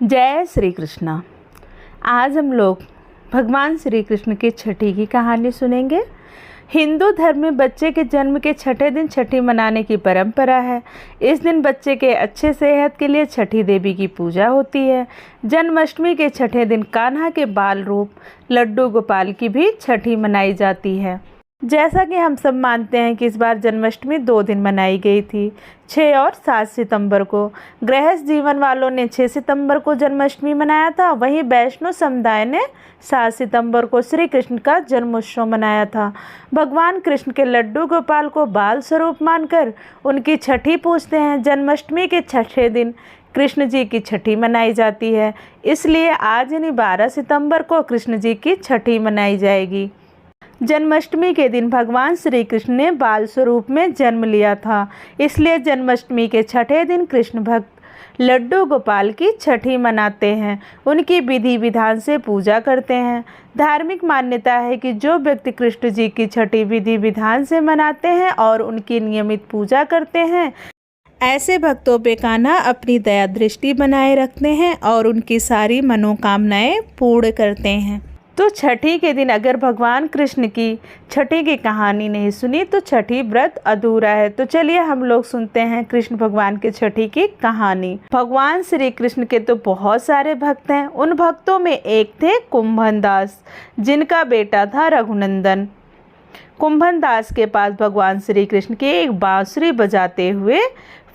जय श्री कृष्णा। आज हम लोग भगवान श्री कृष्ण की छठी की कहानी सुनेंगे। हिंदू धर्म में बच्चे के जन्म के छठे दिन छठी मनाने की परंपरा है। इस दिन बच्चे के अच्छे सेहत के लिए छठी देवी की पूजा होती है। जन्माष्टमी के छठे दिन कान्हा के बाल रूप लड्डू गोपाल की भी छठी मनाई जाती है। जैसा कि हम सब मानते हैं कि इस बार जन्माष्टमी 2 दिन मनाई गई थी, 6 और 7 सितंबर को। गृहस्थ जीवन वालों ने 6 सितंबर को जन्माष्टमी मनाया था, वहीं वैष्णव समुदाय ने 7 सितंबर को श्री कृष्ण का जन्मोत्सव मनाया था। भगवान कृष्ण के लड्डू गोपाल को बाल स्वरूप मानकर उनकी छठी पूजते हैं। जन्माष्टमी के छठे दिन कृष्ण जी की छठी मनाई जाती है, इसलिए आज यानी 12 सितंबर को कृष्ण जी की छठी मनाई जाएगी। जन्माष्टमी के दिन भगवान श्री कृष्ण ने बाल स्वरूप में जन्म लिया था, इसलिए जन्माष्टमी के छठे दिन कृष्ण भक्त लड्डू गोपाल की छठी मनाते हैं। उनकी विधि विधान से पूजा करते हैं। धार्मिक मान्यता है कि जो व्यक्ति कृष्ण जी की छठी विधि विधान से मनाते हैं और उनकी नियमित पूजा करते हैं, ऐसे भक्तों पे कान्हा अपनी दया दृष्टि बनाए रखते हैं और उनकी सारी मनोकामनाएं पूर्ण करते हैं। तो छठी के दिन अगर भगवान कृष्ण की छठी की कहानी नहीं सुनी तो छठी व्रत अधूरा है। तो चलिए हम लोग सुनते हैं कृष्ण भगवान के छठी की कहानी। भगवान श्री कृष्ण के तो बहुत सारे भक्त हैं। उन भक्तों में एक थे कुंभन दास, जिनका बेटा था रघुनंदन। कुंभन दास के पास भगवान श्री कृष्ण की एक बांसुरी बजाते हुए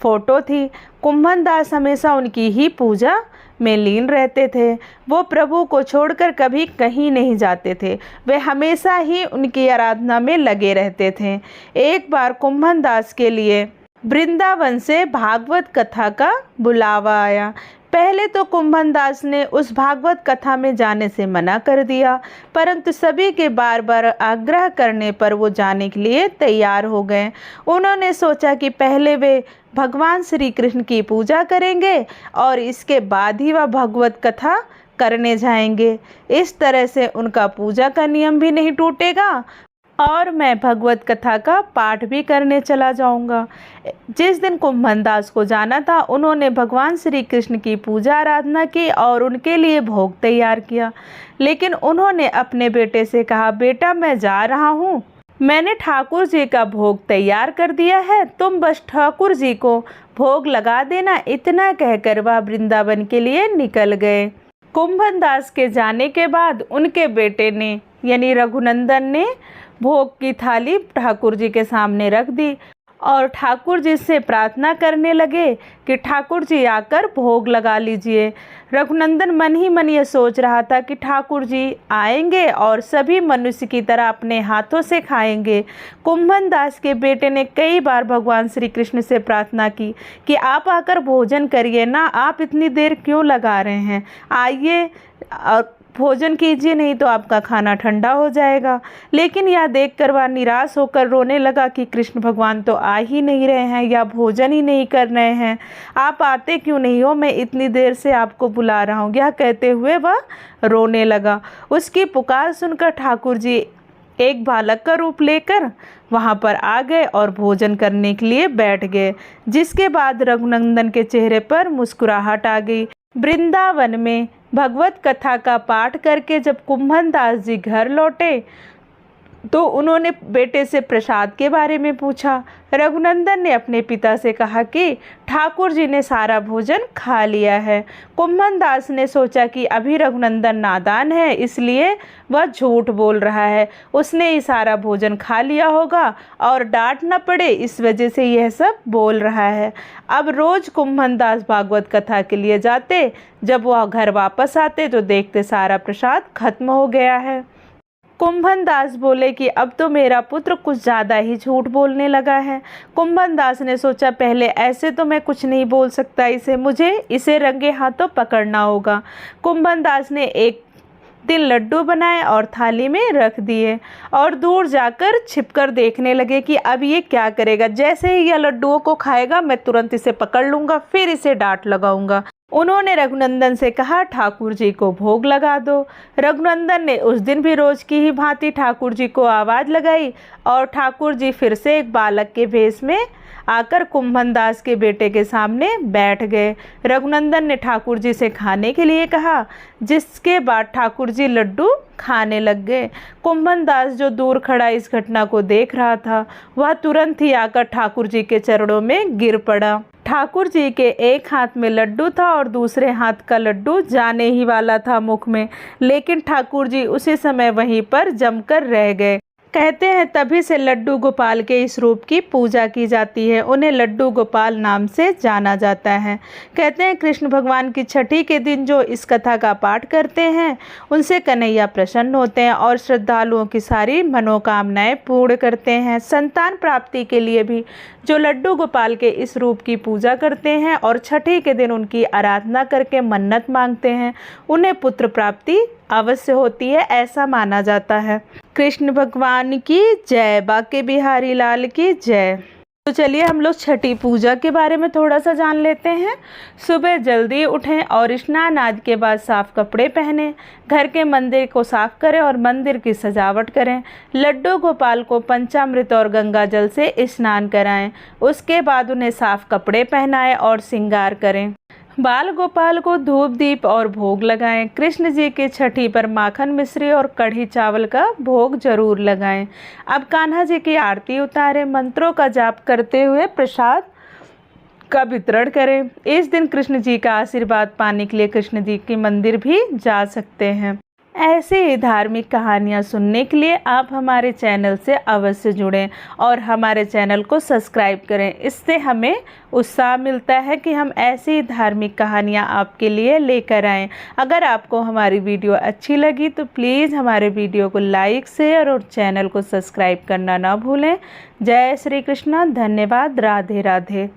फोटो थी। कुंभन दास हमेशा उनकी ही पूजा में लीन रहते थे। वो प्रभु को छोड़कर कभी कहीं नहीं जाते थे। वे हमेशा ही उनकी आराधना में लगे रहते थे। एक बार कुंभन दास के लिए वृंदावन से भागवत कथा का बुलावा आया। पहले तो कुंभन दास ने उस भागवत कथा में जाने से मना कर दिया, परंतु सभी के बार बार आग्रह करने पर वो जाने के लिए तैयार हो गए। उन्होंने सोचा कि पहले वे भगवान श्री कृष्ण की पूजा करेंगे और इसके बाद ही वह भागवत कथा करने जाएंगे। इस तरह से उनका पूजा का नियम भी नहीं टूटेगा और मैं भगवत कथा का पाठ भी करने चला जाऊंगा। जिस दिन कुंभन दास को जाना था, उन्होंने भगवान श्री कृष्ण की पूजा आराधना की और उनके लिए भोग तैयार किया। लेकिन उन्होंने अपने बेटे से कहा, बेटा मैं जा रहा हूँ, मैंने ठाकुर जी का भोग तैयार कर दिया है, तुम बस ठाकुर जी को भोग लगा देना। इतना कहकर वह वृंदावन के लिए निकल गए। कुंभन दास के जाने के बाद उनके बेटे ने यानी रघुनंदन ने भोग की थाली ठाकुर जी के सामने रख दी और ठाकुर जी से प्रार्थना करने लगे कि ठाकुर जी आकर भोग लगा लीजिए। रघुनंदन मन ही मन ये सोच रहा था कि ठाकुर जी आएंगे और सभी मनुष्य की तरह अपने हाथों से खाएंगे। कुंभन दास के बेटे ने कई बार भगवान श्री कृष्ण से प्रार्थना की कि आप आकर भोजन करिए ना, आप इतनी देर क्यों लगा रहे हैं, आइए और भोजन कीजिए, नहीं तो आपका खाना ठंडा हो जाएगा। लेकिन यह देखकर वह निराश होकर रोने लगा कि कृष्ण भगवान तो आ ही नहीं रहे हैं या भोजन ही नहीं कर रहे हैं, आप आते क्यों नहीं हो, मैं इतनी देर से आपको बुला रहा हूँ। यह कहते हुए वह रोने लगा। उसकी पुकार सुनकर ठाकुर जी एक बालक का रूप लेकर वहाँ पर आ गए और भोजन करने के लिए बैठ गए, जिसके बाद रघुनंदन के चेहरे पर मुस्कुराहट आ गई। वृंदावन में भगवत कथा का पाठ करके जब कुंभन दास जी घर लौटे तो उन्होंने बेटे से प्रसाद के बारे में पूछा। रघुनंदन ने अपने पिता से कहा कि ठाकुर जी ने सारा भोजन खा लिया है। कुंभन दास ने सोचा कि अभी रघुनंदन नादान है, इसलिए वह झूठ बोल रहा है, उसने ही सारा भोजन खा लिया होगा और डांट न पड़े इस वजह से यह सब बोल रहा है। अब रोज कुंभन दास भागवत कथा के लिए जाते, जब वह घर वापस आते तो देखते सारा प्रसाद खत्म हो गया है। कुंभन दास बोले कि अब तो मेरा पुत्र कुछ ज़्यादा ही झूठ बोलने लगा है। कुंभन दास ने सोचा पहले ऐसे तो मैं कुछ नहीं बोल सकता, मुझे इसे रंगे हाथों पकड़ना होगा। कुंभन दास ने एक दिन लड्डू बनाए और थाली में रख दिए और दूर जाकर छिपकर देखने लगे कि अब ये क्या करेगा। जैसे ही यह लड्डुओं को खाएगा मैं तुरंत इसे पकड़ लूँगा, फिर इसे डांट लगाऊंगा। उन्होंने रघुनंदन से कहा, ठाकुर जी को भोग लगा दो। रघुनंदन ने उस दिन भी रोज की ही भांति ठाकुर जी को आवाज़ लगाई और ठाकुर जी फिर से एक बालक के भेष में आकर कुंभन दास के बेटे के सामने बैठ गए। रघुनंदन ने ठाकुर जी से खाने के लिए कहा, जिसके बाद ठाकुर जी लड्डू खाने लग गए। कुंभन दास जो दूर खड़ा इस घटना को देख रहा था, वह तुरंत ही आकर ठाकुर जी के चरणों में गिर पड़ा। ठाकुर जी के एक हाथ में लड्डू था और दूसरे हाथ का लड्डू जाने ही वाला था मुख में, लेकिन ठाकुर जी उसी समय वहीं पर जमकर रह गए। कहते हैं तभी से लड्डू गोपाल के इस रूप की पूजा की जाती है। उन्हें लड्डू गोपाल नाम से जाना जाता है। कहते हैं कृष्ण भगवान की छठी के दिन जो इस कथा का पाठ करते हैं, उनसे कन्हैया प्रसन्न होते हैं और श्रद्धालुओं की सारी मनोकामनाएं पूर्ण करते हैं। संतान प्राप्ति के लिए भी जो लड्डू गोपाल के इस रूप की पूजा करते हैं और छठी के दिन उनकी आराधना करके मन्नत मांगते हैं, उन्हें पुत्र प्राप्ति अवश्य होती है, ऐसा माना जाता है। कृष्ण भगवान की जय, बांके बिहारी लाल की जय। तो चलिए हम लोग छठी पूजा के बारे में थोड़ा सा जान लेते हैं। सुबह जल्दी उठें और स्नान आदि के बाद साफ कपड़े पहनें। घर के मंदिर को साफ करें और मंदिर की सजावट करें। लड्डू गोपाल को पंचामृत और गंगा जल से स्नान कराएं। उसके बाद उन्हें साफ कपड़े पहनाएं और श्रृंगार करें। बाल गोपाल को धूप दीप और भोग लगाएं। कृष्ण जी की छठी पर माखन मिश्री और कढ़ी चावल का भोग जरूर लगाएं। अब कान्हा जी की आरती उतारें। मंत्रों का जाप करते हुए प्रसाद का वितरण करें। इस दिन कृष्ण जी का आशीर्वाद पाने के लिए कृष्ण जी के मंदिर भी जा सकते हैं। ऐसे ही धार्मिक कहानियाँ सुनने के लिए आप हमारे चैनल से अवश्य जुड़ें और हमारे चैनल को सब्सक्राइब करें। इससे हमें उत्साह मिलता है कि हम ऐसी ही धार्मिक कहानियाँ आपके लिए लेकर आएँ। अगर आपको हमारी वीडियो अच्छी लगी तो प्लीज़ हमारे वीडियो को लाइक, शेयर और चैनल को सब्सक्राइब करना ना भूलें। जय श्री कृष्ण। धन्यवाद। राधे राधे।